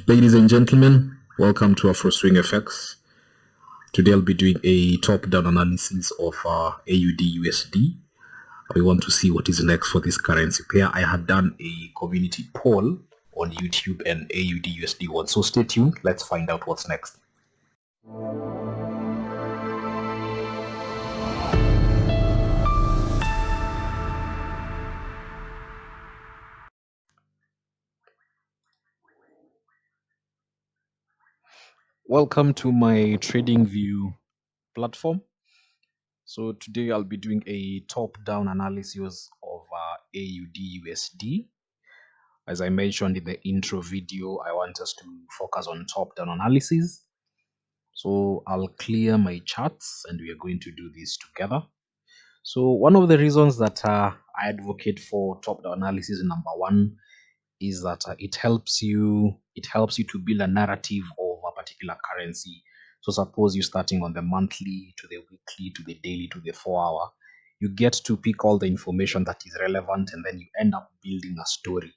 Ladies and gentlemen, welcome to Afro Swing FX. Today I'll be doing a top-down analysis of AUDUSD. We want to see what is next for this currency pair. I had done a community poll on YouTube and AUDUSD won, so stay tuned. Let's find out what's next. Welcome to my TradingView platform. So today I'll be doing a top-down analysis of AUDUSD. As I mentioned in the intro video, I want us to focus on top-down analysis. So I'll clear my charts and we are going to do this together. So one of the reasons that I advocate for top-down analysis, number one, is that it helps you to build a narrative of a particular currency. So suppose you're starting on the monthly to the weekly to the daily to the 4 hour, you get to pick all the information that is relevant and then you end up building a story.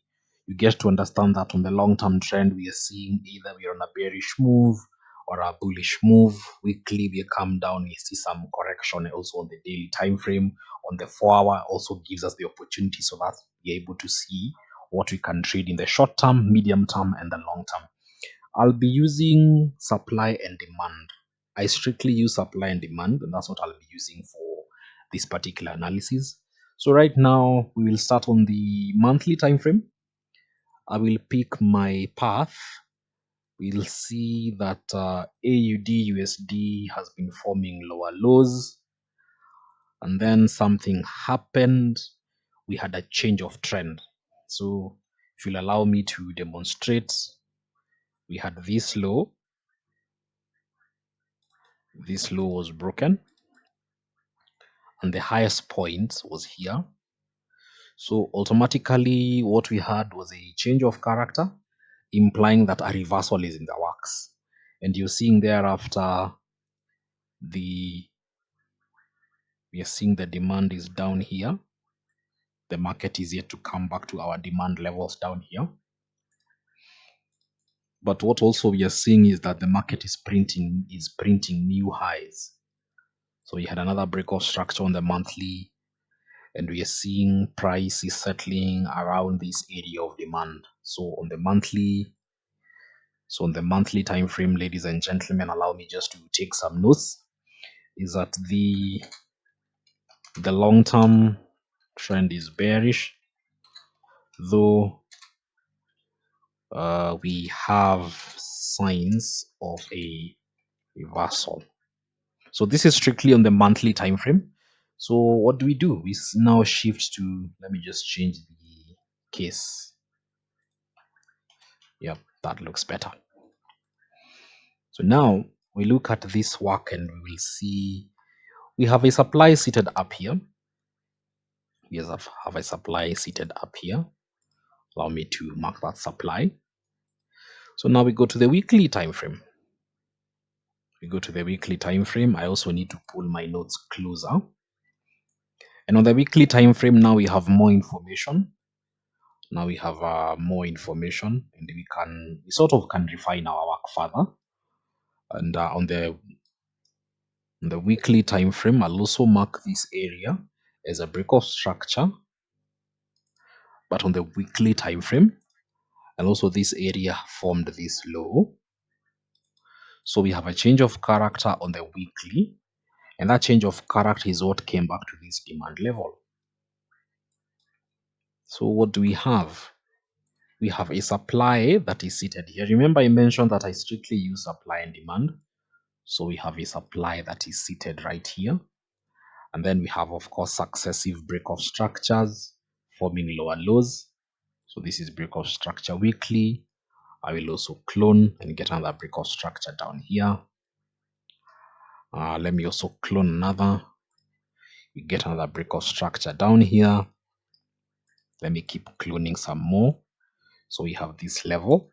You get to understand that on the long-term trend we are seeing either we are on a bearish move or a bullish move. Weekly we come down, we see some correction also on the daily time frame. On the 4 hour also gives us the opportunity so that we're able to see what we can trade in the short term, medium term, and the long term. I'll be using supply and demand. I strictly use supply and demand, and that's what I'll be using for this particular analysis. So right now, we will start on the monthly time frame. I will pick my path. We'll see that AUD USD has been forming lower lows, and then something happened. We had a change of trend. So if you'll allow me to demonstrate, we had this low was broken and the highest point was here. So automatically what we had was a change of character, implying that a reversal is in the works. And you're seeing thereafter we are seeing the demand is down here. The market is yet to come back to our demand levels down here. But what also we are seeing is that the market is printing new highs. So we had another break of structure on the monthly, and we are seeing price is settling around this area of demand. So on the monthly time frame, ladies and gentlemen, allow me just to take some notes. Is that the long-term trend is bearish, though we have signs of a reversal. So this is strictly on the monthly time frame. So what do? We now shift to, let me just change the case. Yep, that looks better. So now we look at this work and we will see we have a supply seated up here. We have a supply seated up here. Allow me to mark that supply. So now we go to the weekly time frame. I also need to pull my notes closer. And on the weekly time frame, now we have more information. And we sort of can refine our work further. And on the weekly time frame, I'll also mark this area as a break of structure. But on the weekly time frame, and also this area formed this low. So we have a change of character on the weekly, and that change of character is what came back to this demand level. So what do we have? We have a supply that is seated here. Remember I mentioned that I strictly use supply and demand. So we have a supply that is seated right here. And then we have, of course, successive break of structures forming lower lows. So this is break of structure weekly. I will also clone and get another break of structure down here. Let me also clone another. We get another break of structure down here. Let me keep cloning some more. So we have this level,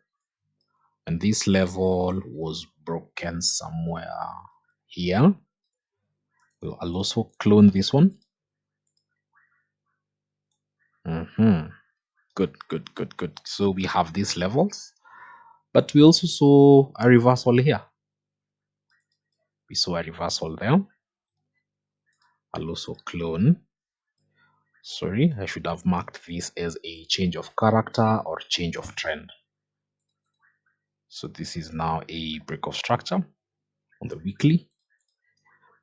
and this level was broken somewhere here. I'll also clone this one. Good. So we have these levels. But we also saw a reversal here. We saw a reversal there. I'll also clone. Sorry, I should have marked this as a change of character or change of trend. So this is now a break of structure on the weekly.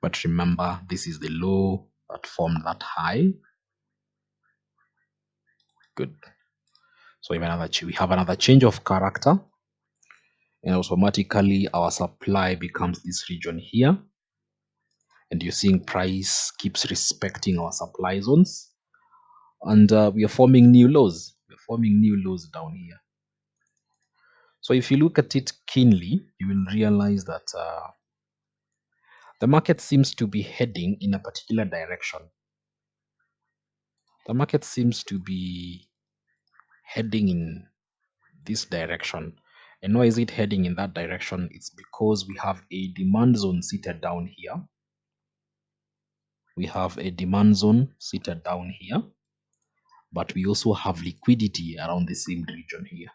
But remember, this is the low that formed that high. Good. So we have another change of character, and automatically our supply becomes this region here. And you're seeing price keeps respecting our supply zones, and we are forming new lows. We're forming new lows down here. So if you look at it keenly, you will realize that the market seems to be heading in a particular direction. The market seems to be heading in this direction. And why is it heading in that direction? It's because we have a demand zone seated down here. We have a demand zone seated down here, but we also have liquidity around the same region here.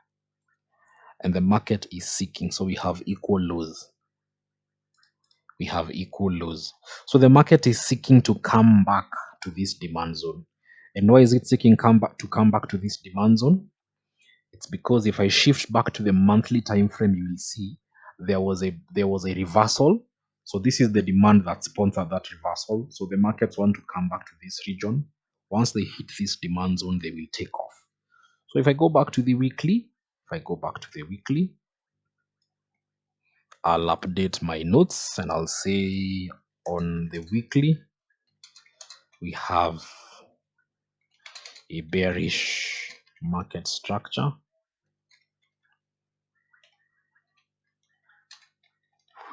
And the market is seeking, so we have equal lows. We have equal lows. So the market is seeking to come back to this demand zone. And why is it seeking come back to this demand zone? It's because if I shift back to the monthly time frame, you will see there was a reversal. So this is the demand that sponsored that reversal. So the markets want to come back to this region. Once they hit this demand zone, they will take off. So if I go back to the weekly, I'll update my notes and I'll say on the weekly, we have a bearish market structure,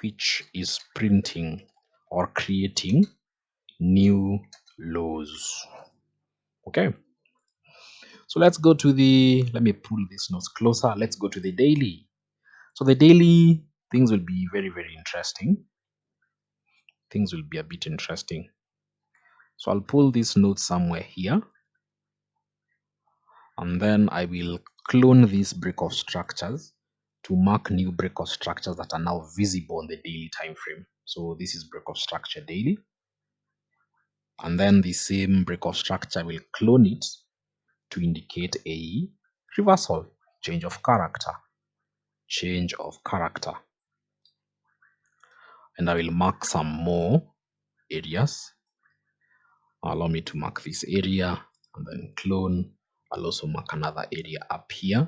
which is printing or creating new lows. Okay. So let's go to let me pull these notes closer. Let's go to the daily. So the daily, things will be very, very interesting. Things will be a bit interesting. So I'll pull these notes somewhere here. And then I will clone these break of structures to mark new break of structures that are now visible on the daily time frame. So this is break of structure daily. And then the same break of structure will clone it to indicate a reversal, change of character. And I will mark some more areas. Allow me to mark this area and then clone. I'll also mark another area up here.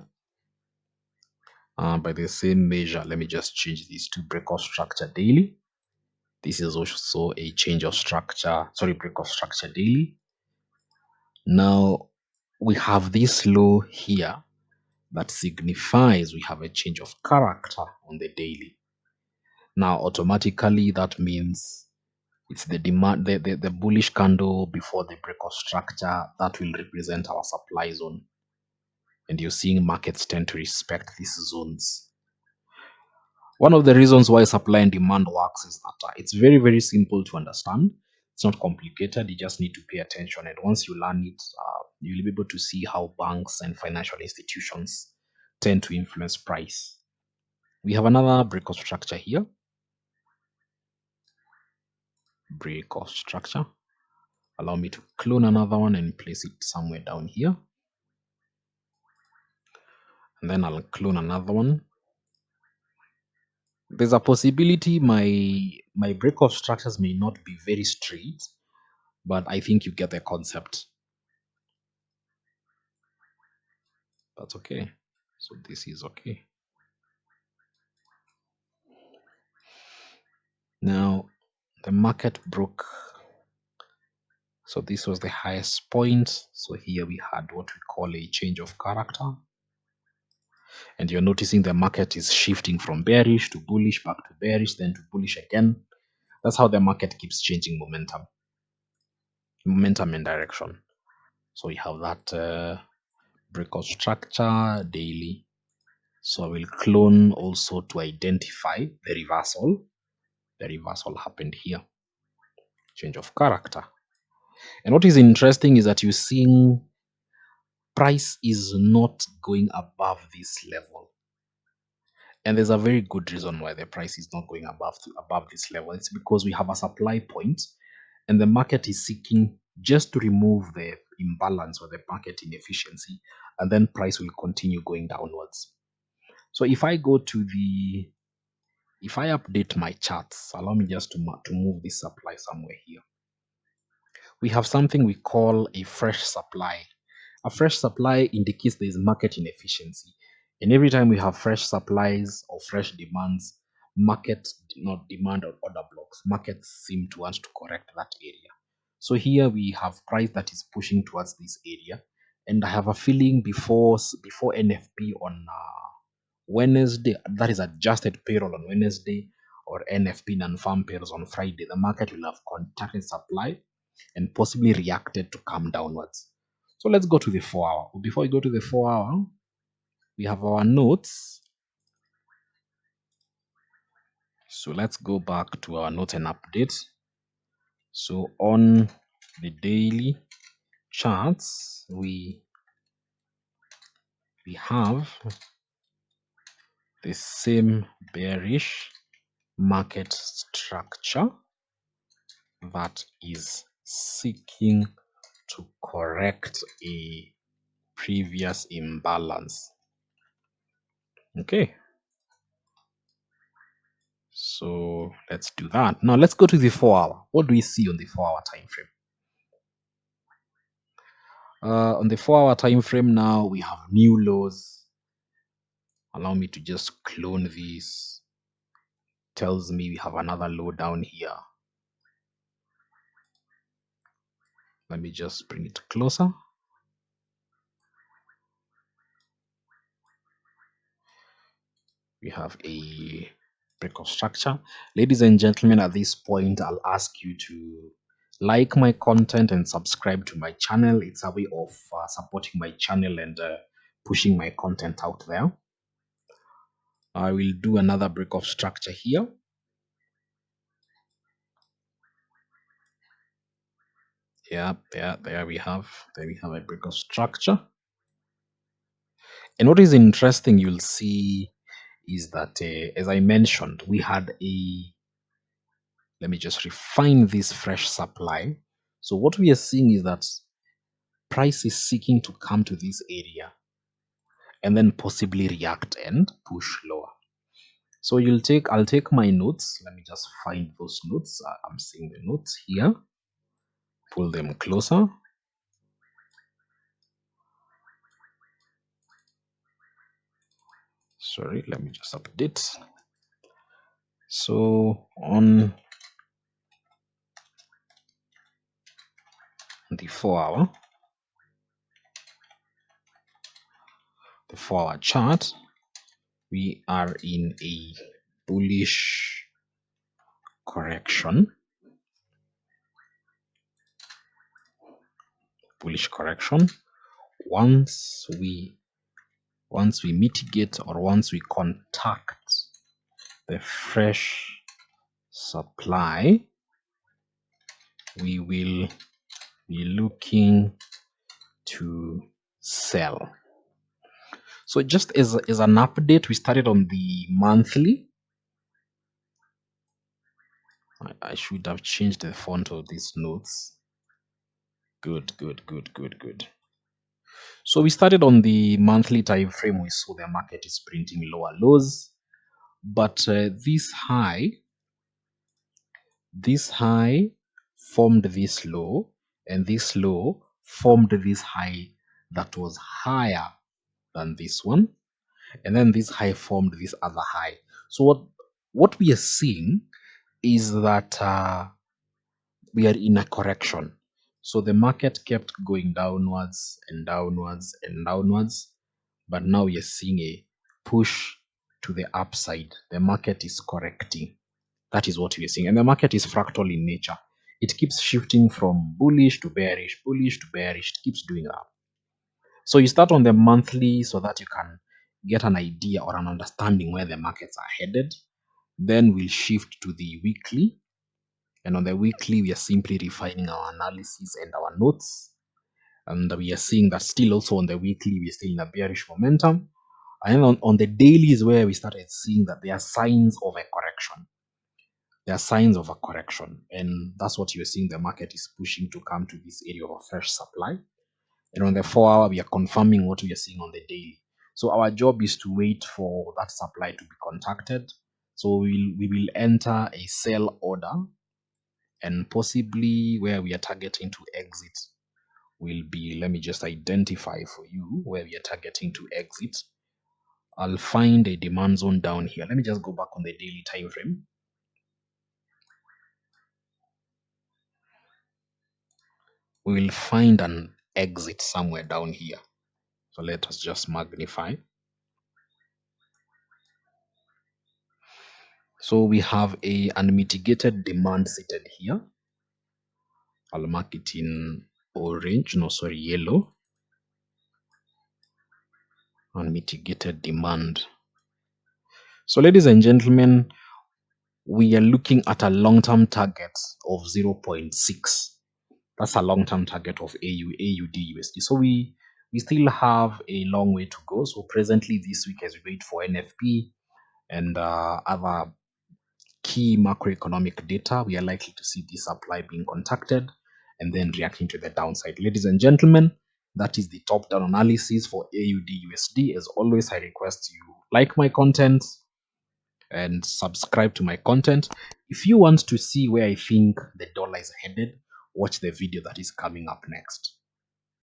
By the same measure, let me just change these to break of structure daily. This is also a change of structure, break of structure daily. Now we have this low here that signifies we have a change of character on the daily. Now automatically that means it's the demand, the bullish candle before the break of structure that will represent our supply zone. And you're seeing markets tend to respect these zones. One of the reasons why supply and demand works is that it's very, very simple to understand. It's not complicated. You just need to pay attention. And once you learn it, you'll be able to see how banks and financial institutions tend to influence price. We have another break of structure here. Break of structure. Allow me to clone another one and place it somewhere down here. And then I'll clone another one. There's a possibility my break of structures may not be very straight, but I think you get the concept. That's okay. So this is okay. Now the market broke. So this was the highest point. So here we had what we call a change of character. And you're noticing the market is shifting from bearish to bullish, back to bearish, then to bullish again. That's how the market keeps changing momentum and direction. So we have that breakout structure daily. So I will clone also to identify the reversal. The reversal happened here. Change of character. And what is interesting is that you're seeing price is not going above this level. And there's a very good reason why the price is not going above this level. It's because we have a supply point and the market is seeking just to remove the imbalance or the market inefficiency, and then price will continue going downwards. So if I go to the, if I update my charts, allow me just to move this supply somewhere here. We have something we call a fresh supply. A fresh supply indicates there is market inefficiency. And every time we have fresh supplies or fresh demands, market not demand or order blocks, markets seem to want to correct that area. So here we have price that is pushing towards this area. And I have a feeling before NFP on Wednesday, that is adjusted payroll on Wednesday, or NFP non-farm payrolls on Friday, the market will have contacted supply and possibly reacted to come downwards. So let's go to the 4 hour. Before we go to the 4 hour, we have our notes. So let's go back to our notes and update. So on the daily charts, we have the same bearish market structure that is seeking to correct a previous imbalance. Okay, so let's do that. Now let's go to the 4 hour. What do we see on the 4 hour time frame? On the 4 hour time frame now, we have new lows. Allow me to just clone this. Tells me we have another low down here. Let me just bring it closer. We have a break of structure. Ladies and gentlemen, at this point, I'll ask you to like my content and subscribe to my channel. It's a way of supporting my channel and pushing my content out there. I will do another break of structure here. Yeah, there we have a break of structure. And what is interesting, you'll see, is that as I mentioned, we had a, let me just refine this fresh supply. So what we are seeing is that price is seeking to come to this area and then possibly react and push lower. So I'll take my notes. Let me just find those notes. I'm seeing the notes here. Pull them closer. Sorry, let me just update. So on the 4 hour, the 4 hour chart, we are in a bullish correction. Once we mitigate, or once we contact the fresh supply, we will be looking to sell. So just as an update, we started on the monthly. I should have changed the font of these notes. Good. So we started on the monthly time frame. We saw the market is printing lower lows, but this high formed this low, and this low formed this high that was higher than this one, and then this high formed this other high. So what we are seeing is that we are in a correction. So the market kept going downwards and downwards and downwards, but now we are seeing a push to the upside. The market is correcting. That is what we are seeing. And the market is fractal in nature. It keeps shifting from bullish to bearish, bullish to bearish. It keeps doing that. So you start on the monthly so that you can get an idea or an understanding where the markets are headed. Then we'll shift to the weekly. And on the weekly, we are simply refining our analysis and our notes. And we are seeing that still also on the weekly, we are still in a bearish momentum. And then on the daily is where we started seeing that there are signs of a correction. There are signs of a correction. And that's what you're seeing. The market is pushing to come to this area of a fresh supply. And on the 4 hour, we are confirming what we are seeing on the daily. So our job is to wait for that supply to be contacted. So we will enter a sell order, and possibly where we are targeting to exit will be, let me just identify for you where we are targeting to exit. I'll find a demand zone down here. Let me just go back on the daily time frame. We will find an exit somewhere down here. So let us just magnify. So we have a unmitigated demand seated here. I'll mark it in orange, no, sorry, yellow. Unmitigated demand. So ladies and gentlemen, we are looking at a long-term target of 0.6. That's a long-term target of AUD USD. So we still have a long way to go. So presently this week, as we wait for NFP and other key macroeconomic data, we are likely to see this supply being contacted and then reacting to the downside. Ladies and gentlemen, that is the top-down analysis for AUD USD. As always, I request you like my content and subscribe to my content. If you want to see where I think the dollar is headed, watch the video that is coming up next.